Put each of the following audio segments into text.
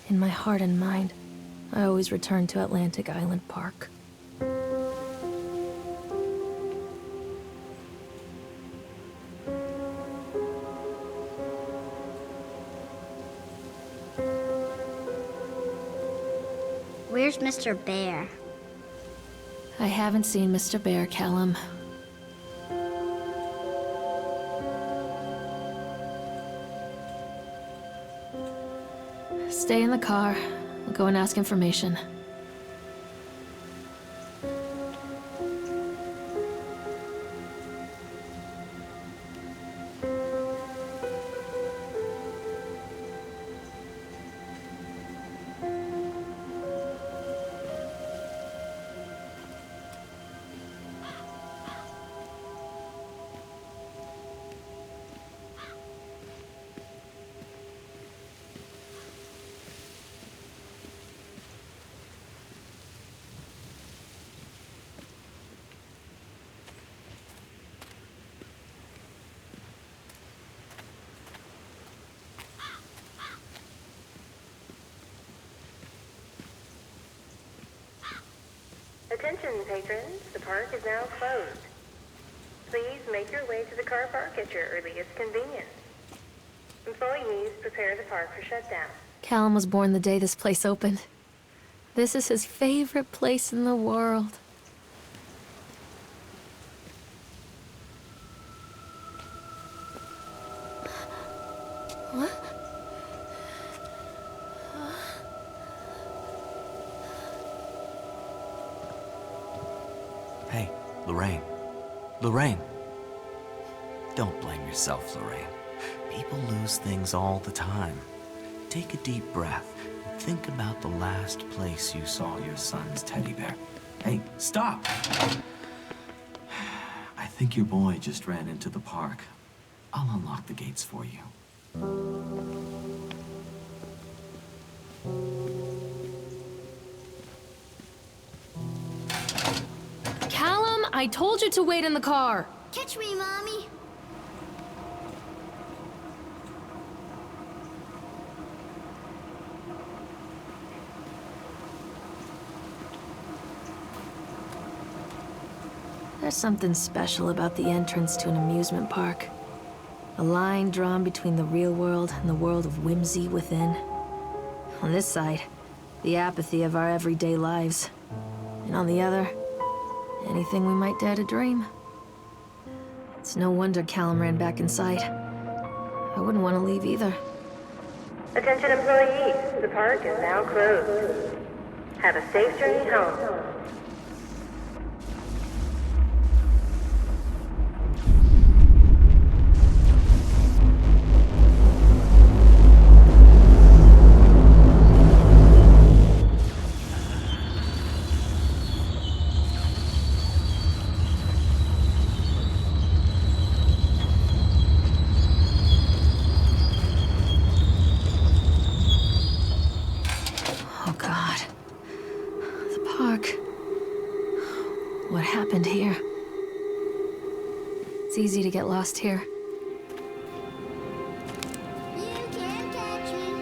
In my heart and mind, I always return to Atlantic Island Park. Where's Mr. Bear? I haven't seen Mr. Bear, Callum. Stay in the car. I'll go and ask information. Attention, patrons. The park is now closed. Please make your way to the car park at your earliest convenience. Employees prepare the park for shutdown. Callum was born the day this place opened. This is his favorite place in the world. What? Hey, Lorraine. Lorraine. Don't blame yourself, Lorraine. People lose things all the time. Take a deep breath and think about the last place you saw your son's teddy bear. Hey, stop! I think your boy just ran into the park. I'll unlock the gates for you. Callum, I told you to wait in the car. Catch me, Mommy. There's something special about the entrance to an amusement park. A line drawn between the real world and the world of whimsy within. On this side, the apathy of our everyday lives. And on the other, anything we might dare to dream. It's no wonder Callum ran back inside. I wouldn't want to leave either. Attention, employees. The park is now closed. Have a safe journey home. Oh God. The park. What happened here? It's easy to get lost here. You can't catch me.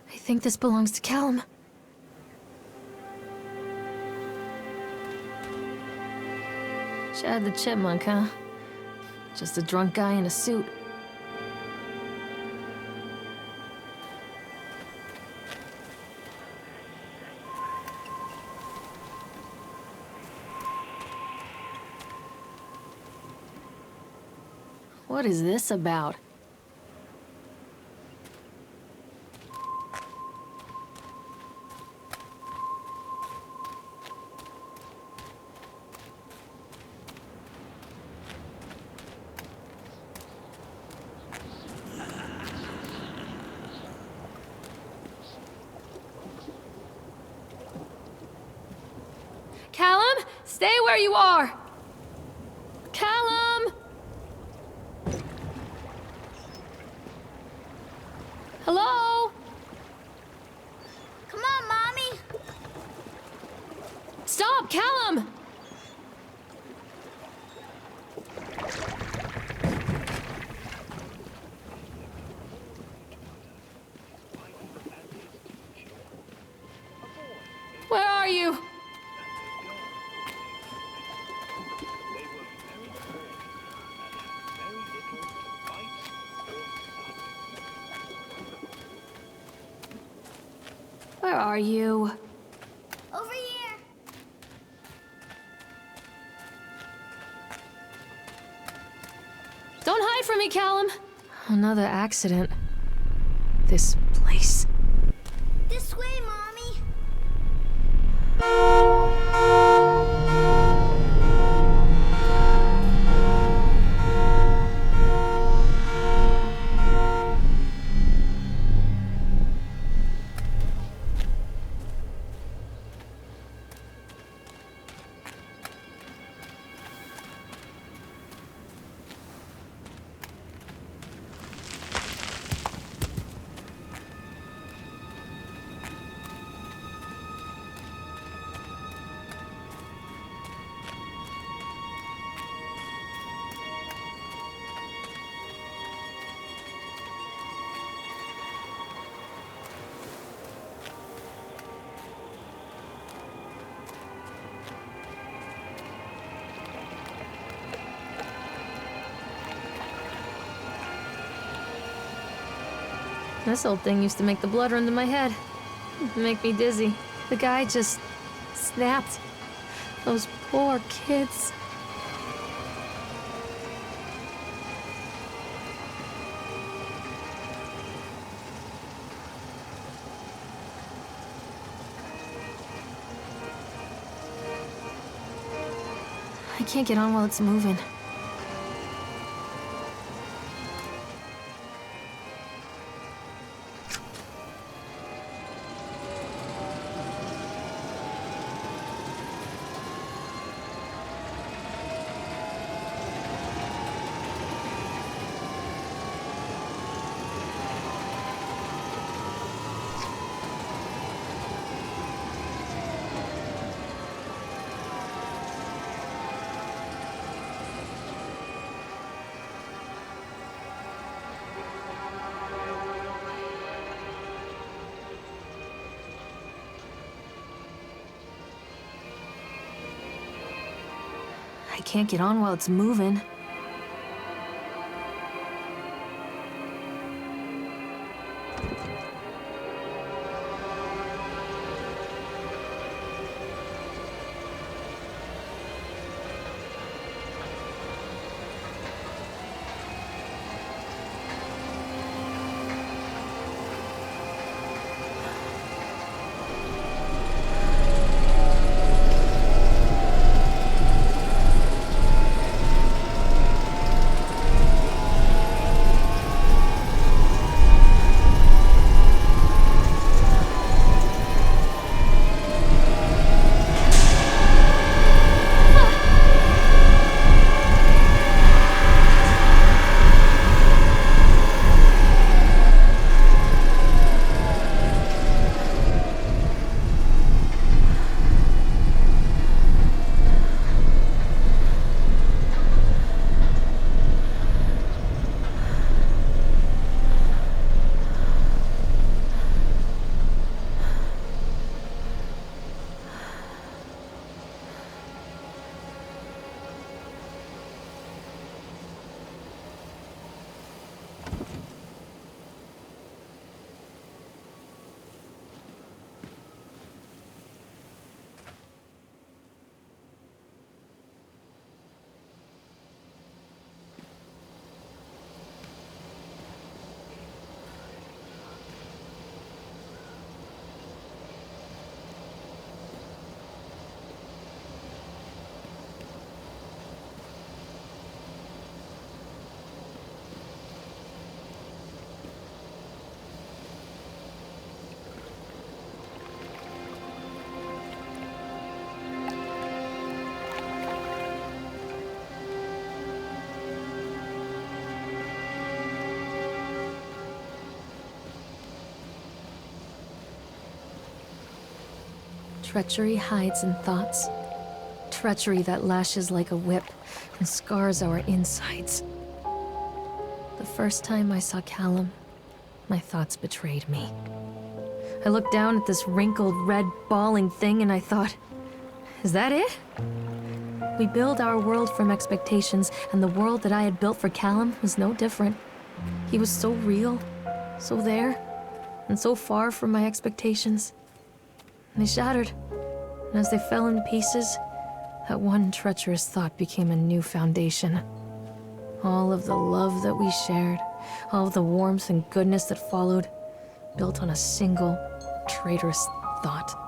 I think this belongs to Callum. Chad the Chipmunk, huh? Just a drunk guy in a suit. What is this about? where you are! Callum! Hello? Come on, Mommy. Stop, Callum! Where are you? Where are you? Over here. Don't hide from me, Callum! Another accident. This place. This way, Mommy. This old thing used to make the blood run to my head. Make me dizzy. The guy just snapped. Those poor kids. I can't get on while it's moving. I can't get on while it's moving. treachery hides in thoughts. Treachery that lashes like a whip and scars our insides. The first time I saw Callum, my thoughts betrayed me. I looked down at this wrinkled, red, bawling thing and I thought, is that it? We build our world from expectations, and the world that I had built for Callum was no different. He was so real, so there, and so far from my expectations. And they shattered, and as they fell into pieces, that one treacherous thought became a new foundation. All of the love that we shared, all of the warmth and goodness that followed, built on a single, traitorous thought.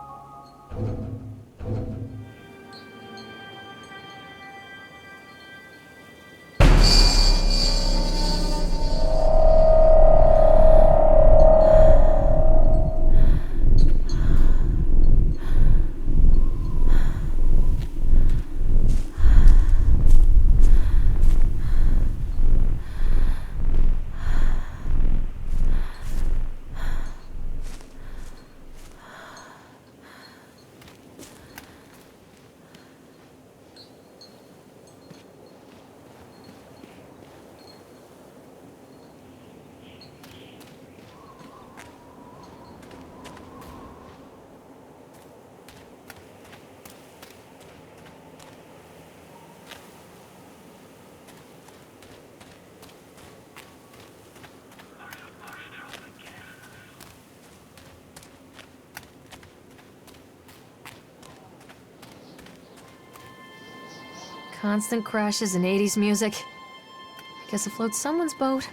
Constant crashes and 80s music. I guess it floats someone's boat.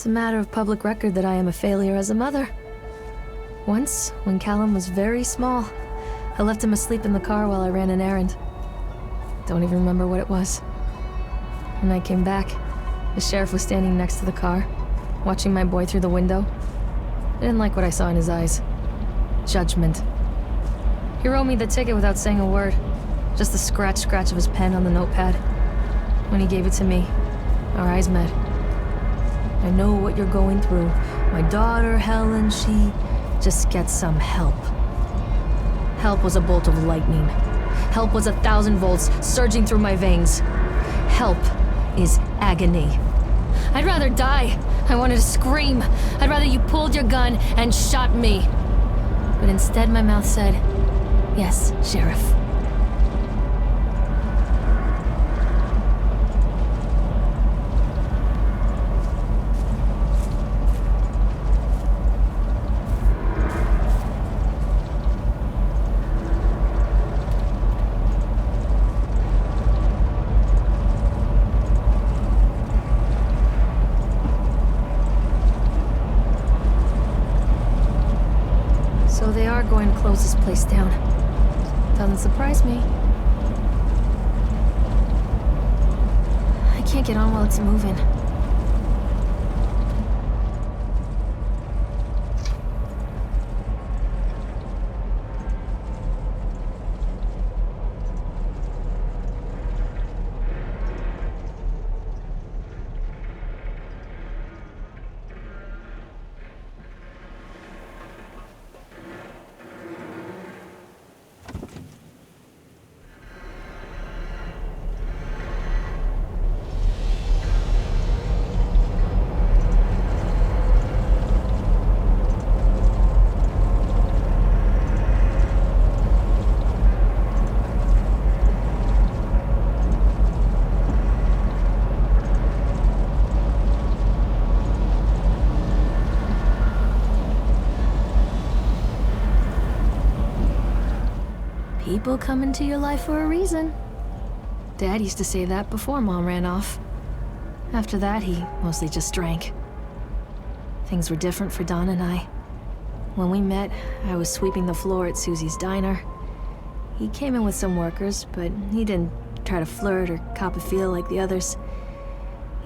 It's a matter of public record that I am a failure as a mother. Once, when Callum was very small, I left him asleep in the car while I ran an errand. Don't even remember what it was. When I came back, the sheriff was standing next to the car, watching my boy through the window. I didn't like what I saw in his eyes. Judgment. He wrote me the ticket without saying a word, just the scratch of his pen on the notepad. When he gave it to me, our eyes met. I know what you're going through. My daughter, Helen, she just gets some help. Help was a bolt of lightning. Help was 1,000 volts surging through my veins. Help is agony. I'd rather die. I wanted to scream. I'd rather you pulled your gun and shot me. But instead my mouth said, yes, Sheriff. So they are going to close this place down. Doesn't surprise me. I can't get on while it's moving. People come into your life for a reason. Dad used to say that before Mom ran off. After that, he mostly just drank. Things were different for Don and I. When we met, I was sweeping the floor at Susie's diner. He came in with some workers, but he didn't try to flirt or cop a feel like the others.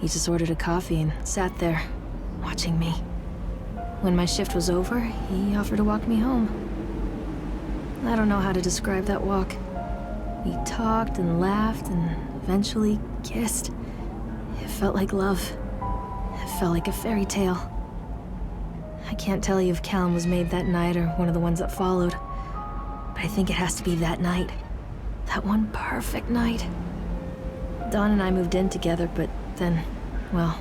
He just ordered a coffee and sat there, watching me. When my shift was over, he offered to walk me home. I don't know how to describe that walk. We talked and laughed and eventually kissed. It felt like love. It felt like a fairy tale. I can't tell you if Callum was made that night or one of the ones that followed, but I think it has to be that night. That one perfect night. Don and I moved in together, but then, well,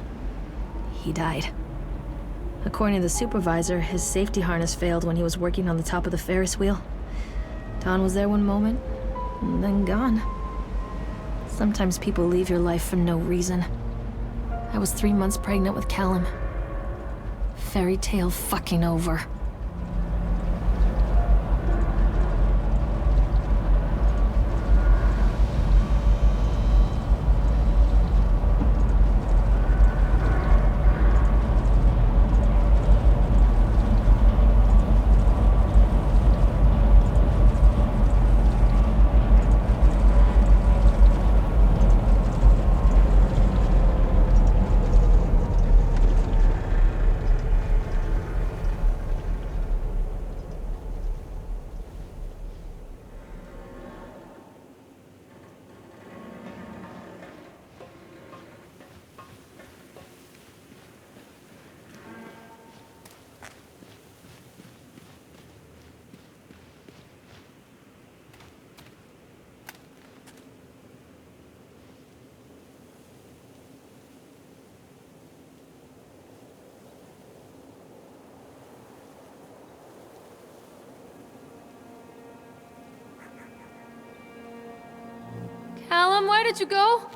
he died. According to the supervisor, his safety harness failed when he was working on the top of the Ferris wheel. Don was there one moment, and then gone. Sometimes people leave your life for no reason. I was 3 months pregnant with Callum. Fairy tale fucking over. Callum, where did you go?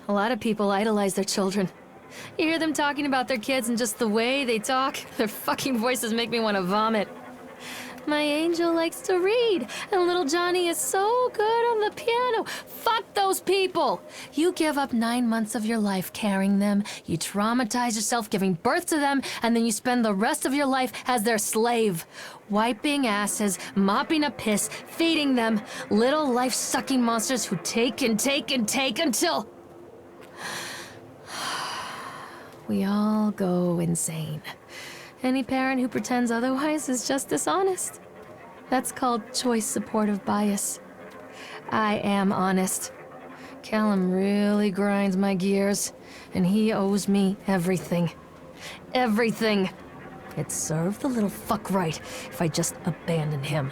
A lot of people idolize their children. You hear them talking about their kids and just the way they talk, their fucking voices make me want to vomit. My angel likes to read, and little Johnny is so good on the piano. Fuck those people! You give up 9 months of your life carrying them, you traumatize yourself giving birth to them, and then you spend the rest of your life as their slave. Wiping asses, mopping up piss, feeding them. Little life-sucking monsters who take and take and take until... we all go insane. Any parent who pretends otherwise is just dishonest. That's called choice supportive bias. I am honest. Callum really grinds my gears, and he owes me everything. Everything. It'd serve the little fuck right if I just abandoned him.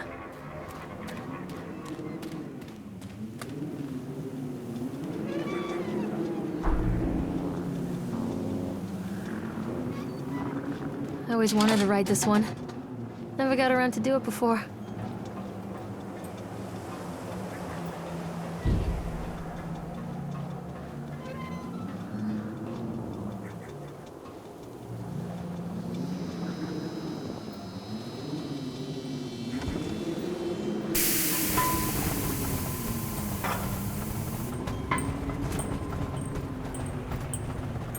I always wanted to ride this one. Never got around to do it before.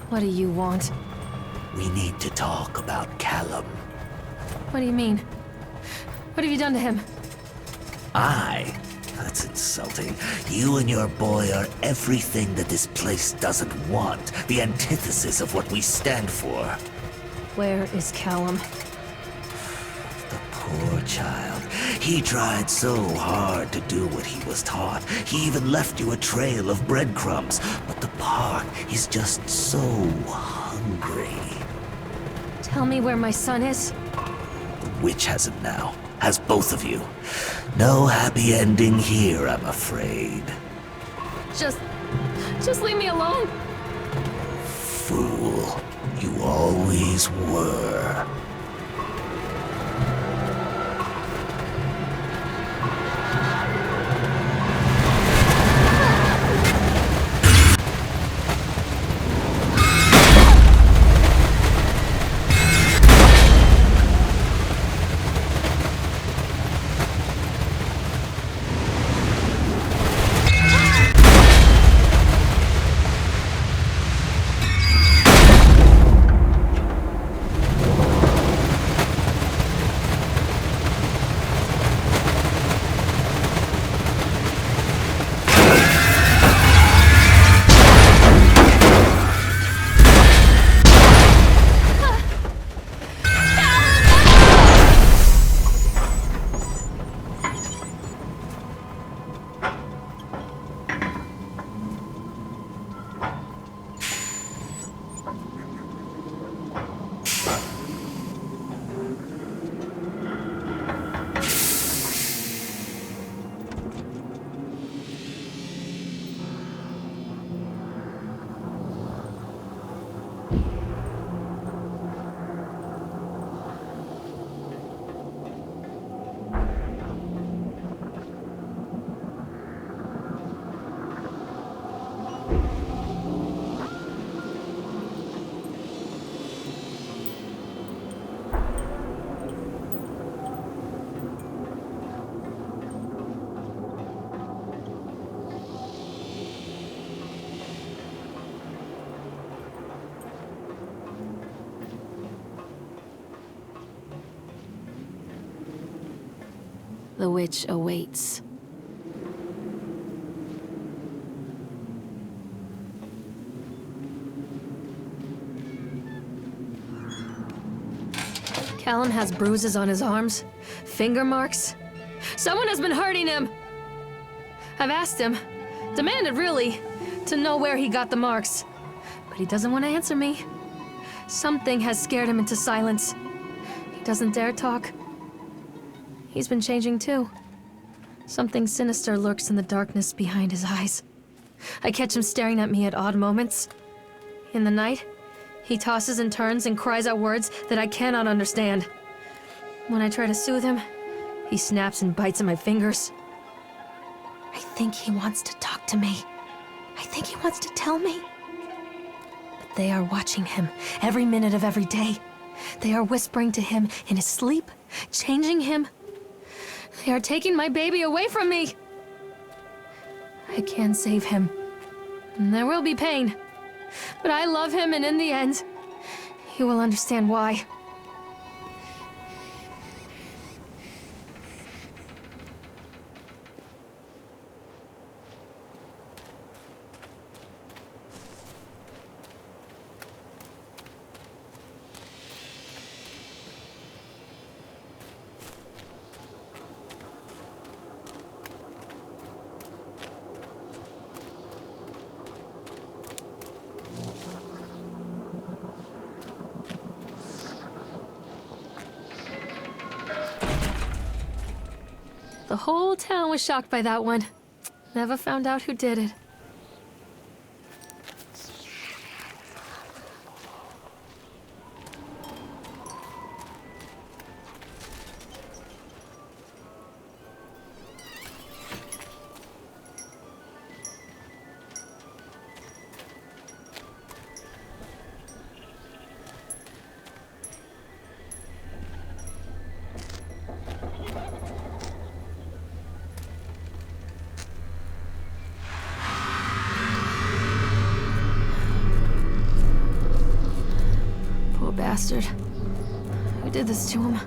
What do you want? We need to talk about Callum. What do you mean? What have you done to him? That's insulting. You and your boy are everything that this place doesn't want. The antithesis of what we stand for. Where is Callum? The poor child. He tried so hard to do what he was taught. He even left you a trail of breadcrumbs. But the park is just so hungry. Tell me where my son is. The witch has him now. Has both of you. No happy ending here, I'm afraid. Just leave me alone. Fool. You always were. The witch awaits. Callum has bruises on his arms, finger marks. Someone has been hurting him. I've asked him, demanded really, to know where he got the marks. But he doesn't want to answer me. Something has scared him into silence. He doesn't dare talk. He's been changing too. Something sinister lurks in the darkness behind his eyes. I catch him staring at me at odd moments. In the night, he tosses and turns and cries out words that I cannot understand. When I try to soothe him, he snaps and bites at my fingers. I think he wants to talk to me. I think he wants to tell me. But they are watching him every minute of every day. They are whispering to him in his sleep, changing him. They are taking my baby away from me. I can save him. And there will be pain. But I love him, and in the end, he will understand why. The whole town was shocked by that one. Never found out who did it. Bastard. Who did this to him?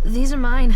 These are mine.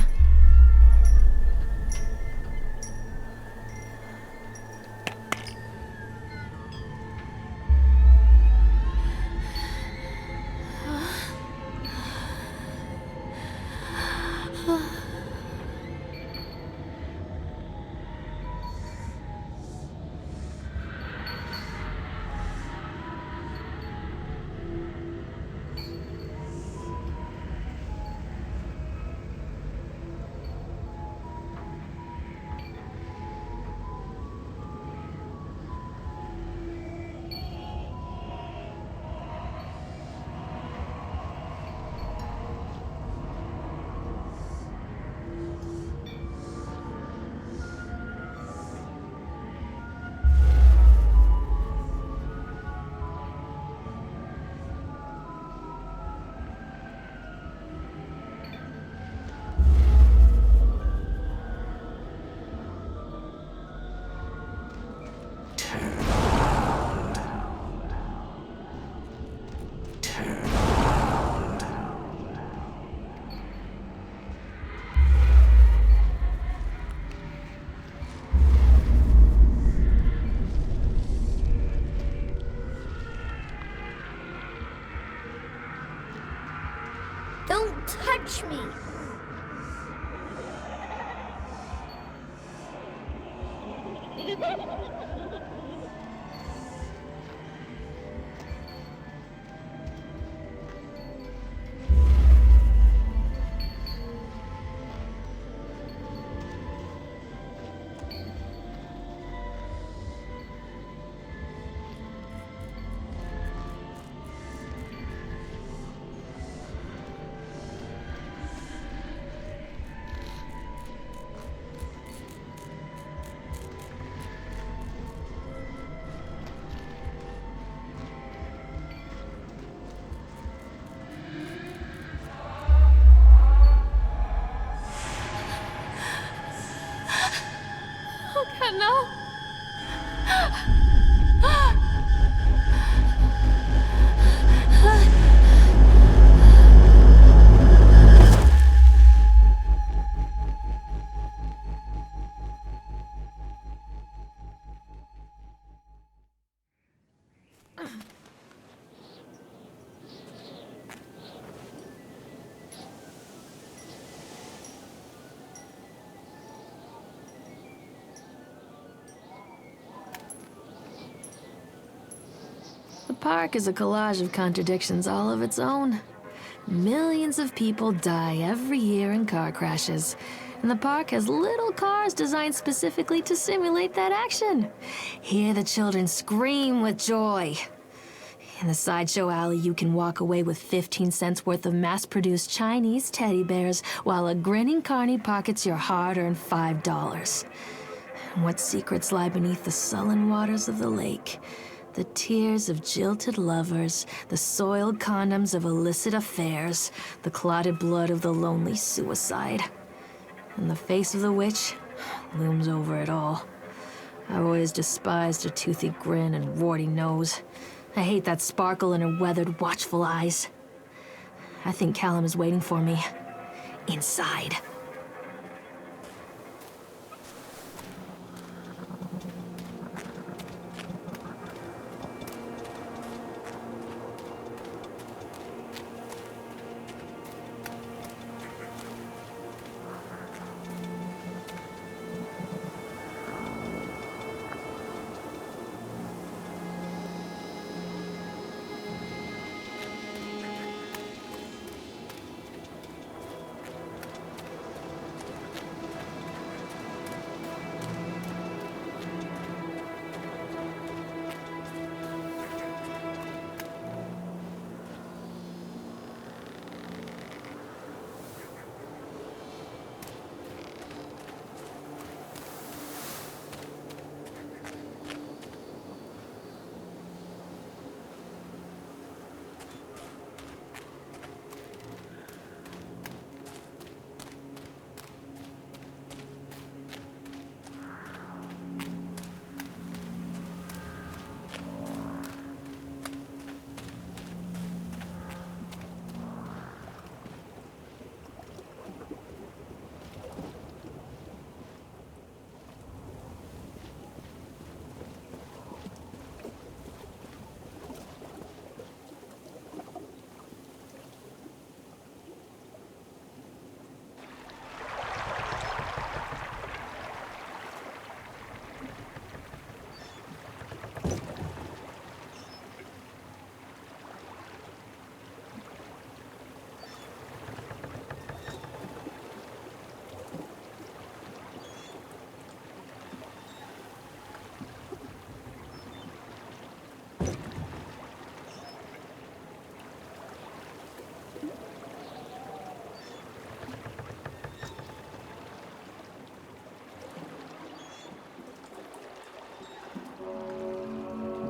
Don't touch me! park is a collage of contradictions all of its own. Millions of people die every year in car crashes, and the park has little cars designed specifically to simulate that action. Hear the children scream with joy. In the sideshow alley, you can walk away with 15 cents worth of mass-produced Chinese teddy bears while a grinning carny pockets your hard-earned $5. And what secrets lie beneath the sullen waters of the lake? The tears of jilted lovers, the soiled condoms of illicit affairs, the clotted blood of the lonely suicide. And the face of the witch looms over it all. I've always despised her toothy grin and warty nose. I hate that sparkle in her weathered, watchful eyes. I think Callum is waiting for me. Inside.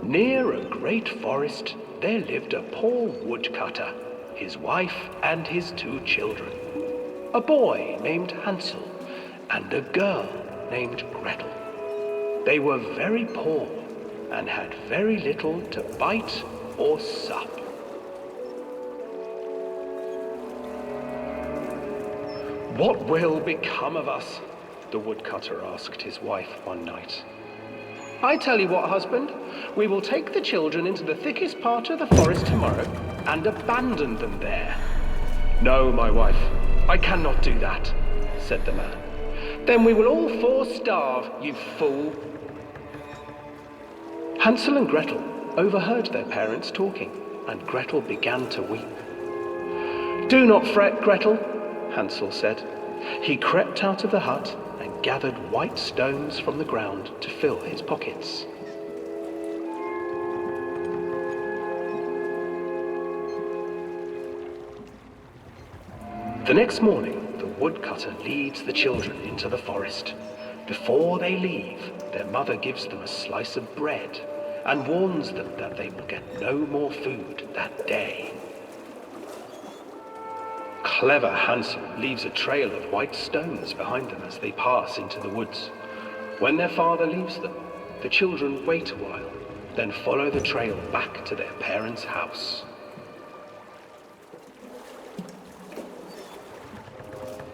Near a great forest, there lived a poor woodcutter, his wife and his 2 children. A boy named Hansel and a girl named Gretel. They were very poor and had very little to bite or sup. "What will become of us?" the woodcutter asked his wife one night. "I tell you what, husband, we will take the children into the thickest part of the forest tomorrow and abandon them there." "No, my wife, I cannot do that," said the man. "Then we will all 4 starve, you fool." Hansel and Gretel overheard their parents talking, and Gretel began to weep. "Do not fret, Gretel," Hansel said. He crept out of the hut and gathered white stones from the ground to fill his pockets. The next morning, the woodcutter leads the children into the forest. Before they leave, their mother gives them a slice of bread and warns them that they will get no more food that day. Clever Hansel leaves a trail of white stones behind them as they pass into the woods. When their father leaves them, the children wait a while, then follow the trail back to their parents' house.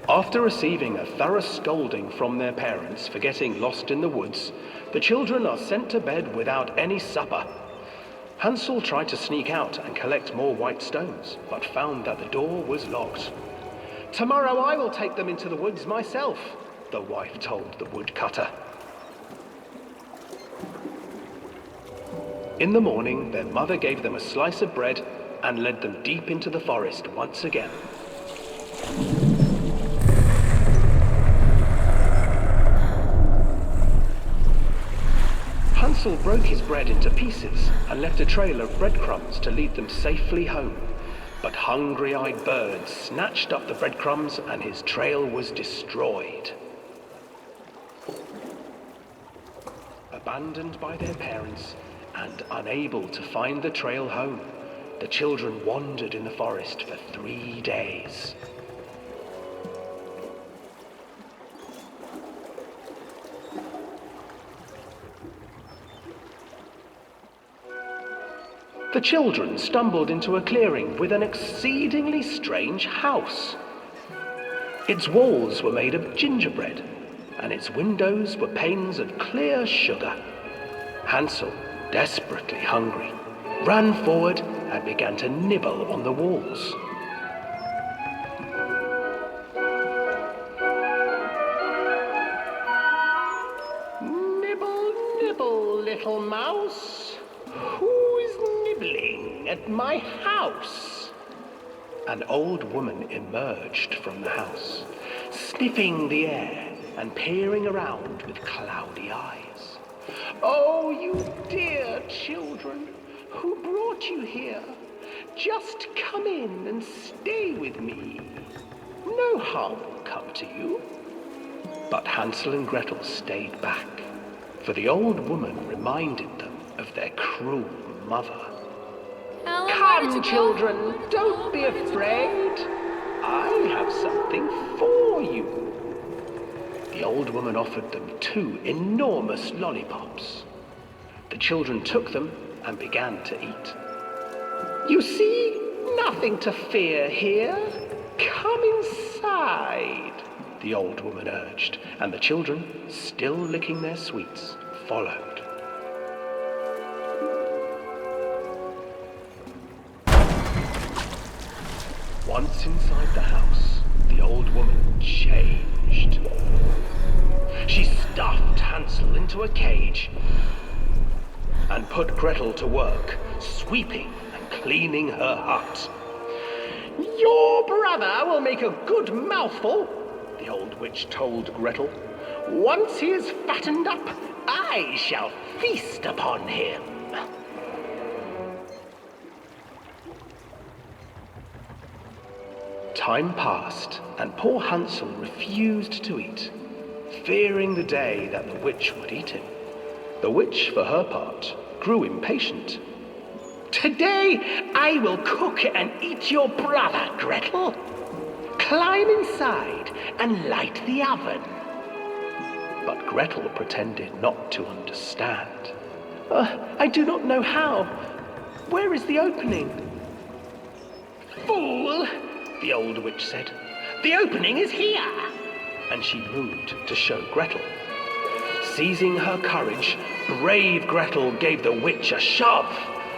After receiving a thorough scolding from their parents for getting lost in the woods, the children are sent to bed without any supper. Hansel tried to sneak out and collect more white stones, but found that the door was locked. "Tomorrow I will take them into the woods myself," the wife told the woodcutter. In the morning, their mother gave them a slice of bread and led them deep into the forest once again. Hansel broke his bread into pieces and left a trail of breadcrumbs to lead them safely home. But hungry-eyed birds snatched up the breadcrumbs and his trail was destroyed. Abandoned by their parents and unable to find the trail home, the children wandered in the forest for 3 days. The children stumbled into a clearing with an exceedingly strange house. Its walls were made of gingerbread, and its windows were panes of clear sugar. Hansel, desperately hungry, ran forward and began to nibble on the walls. Nibble, nibble, little mouse. Who is nibbling at my house? An old woman emerged from the house, sniffing the air and peering around with cloudy eyes. Oh, you dear children, who brought you here? Just come in and stay with me. No harm will come to you. But Hansel and Gretel stayed back, for the old woman reminded them of their cruel mother. Come, children, don't be afraid. I have something for you. The old woman offered them 2 enormous lollipops. The children took them and began to eat. You see, nothing to fear here. Come inside, the old woman urged, and the children, still licking their sweets, followed. Once inside the house, the old woman changed. She stuffed Hansel into a cage and put Gretel to work, sweeping and cleaning her hut. Your brother will make a good mouthful, the old witch told Gretel. Once he is fattened up, I shall feast upon him. Time passed, and poor Hansel refused to eat, fearing the day that the witch would eat him. The witch, for her part, grew impatient. Today I will cook and eat your brother, Gretel. Climb inside and light the oven. But Gretel pretended not to understand. I do not know how. Where is the opening? Fool, the old witch said. The opening is here. And she moved to show Gretel. Seizing her courage, brave Gretel gave the witch a shove,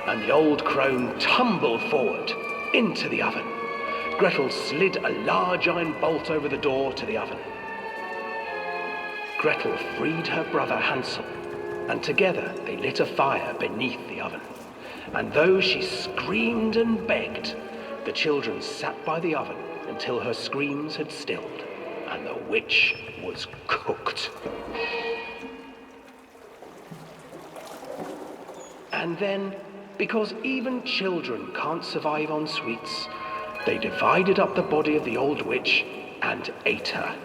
and the old crone tumbled forward into the oven. Gretel slid a large iron bolt over the door to the oven. Gretel freed her brother Hansel, and together they lit a fire beneath the oven. And though she screamed and begged, the children sat by the oven until her screams had stilled, and the witch was cooked. And then, because even children can't survive on sweets, they divided up the body of the old witch and ate her.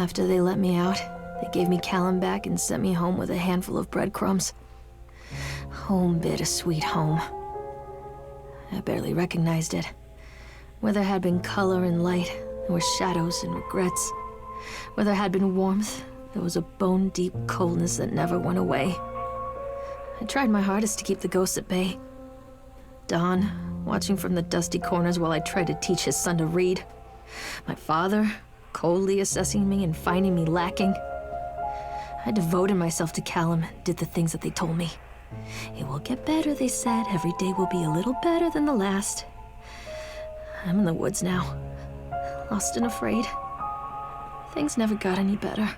After they let me out, they gave me Callum back and sent me home with a handful of breadcrumbs. Home, bittersweet home. I barely recognized it. Where there had been color and light, there were shadows and regrets. Where there had been warmth, there was a bone-deep coldness that never went away. I tried my hardest to keep the ghosts at bay. Don, watching from the dusty corners while I tried to teach his son to read. My father, coldly assessing me and finding me lacking. I devoted myself to Callum and did the things that they told me. It will get better, they said. Every day will be a little better than the last. I'm in the woods now, lost and afraid. Things never got any better.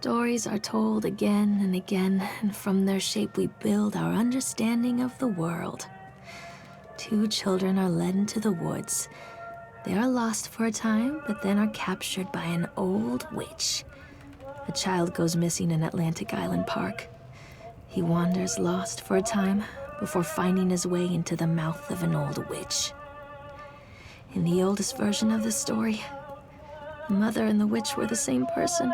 Stories are told again and again, and from their shape we build our understanding of the world. Two children are led into the woods. They are lost for a time, but then are captured by an old witch. A child goes missing in Atlantic Island Park. He wanders lost for a time before finding his way into the mouth of an old witch. In the oldest version of the story, the mother and the witch were the same person.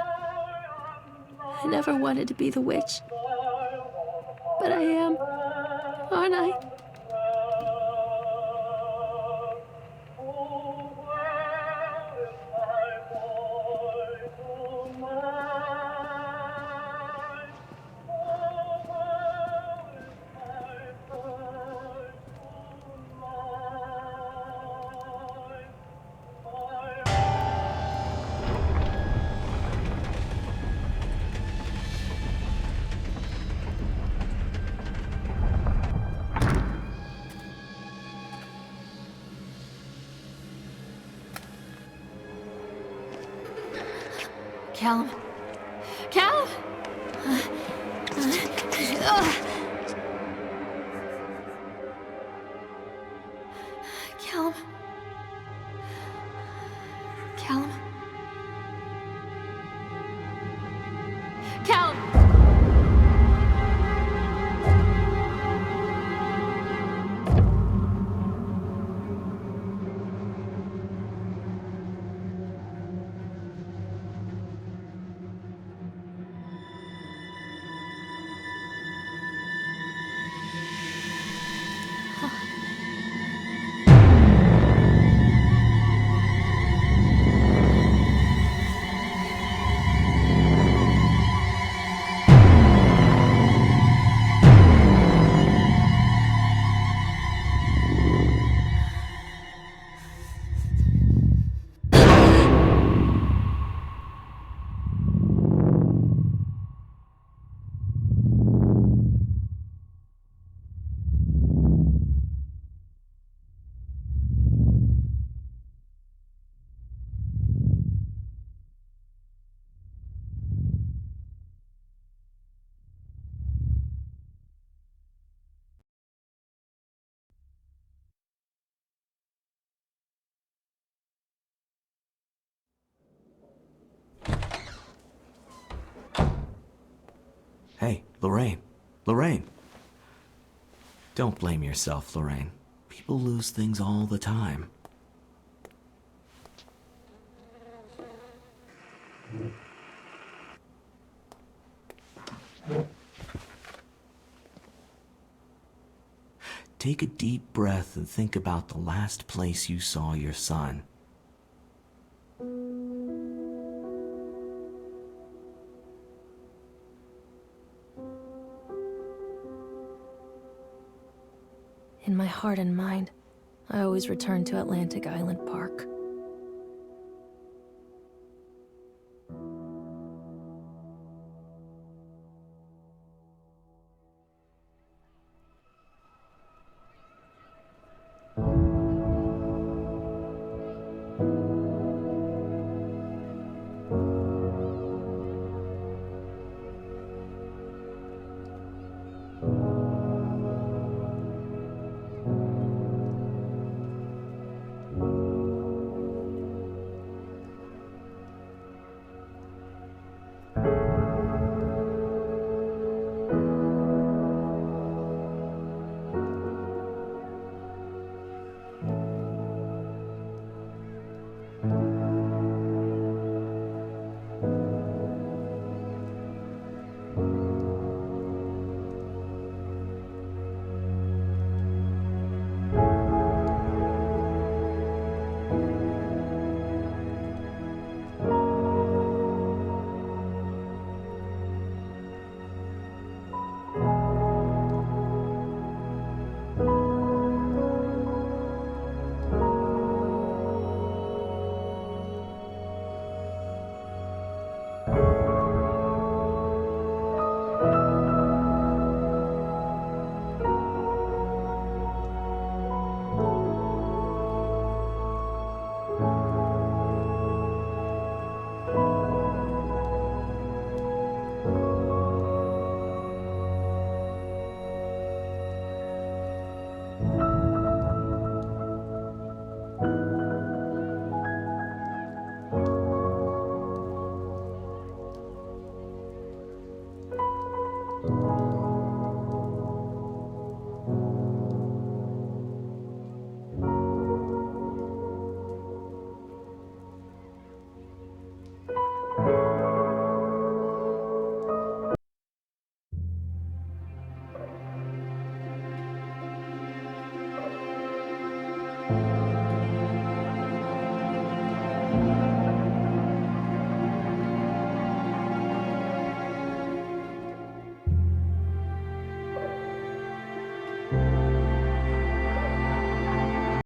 I never wanted to be the witch, but I am, aren't I? Callum? Callum? Callum? Callum? Callum! Hey, Lorraine. Lorraine. Don't blame yourself, Lorraine. People lose things all the time. Take a deep breath and think about the last place you saw your son. In my heart and mind, I always return to Atlantic Island Park.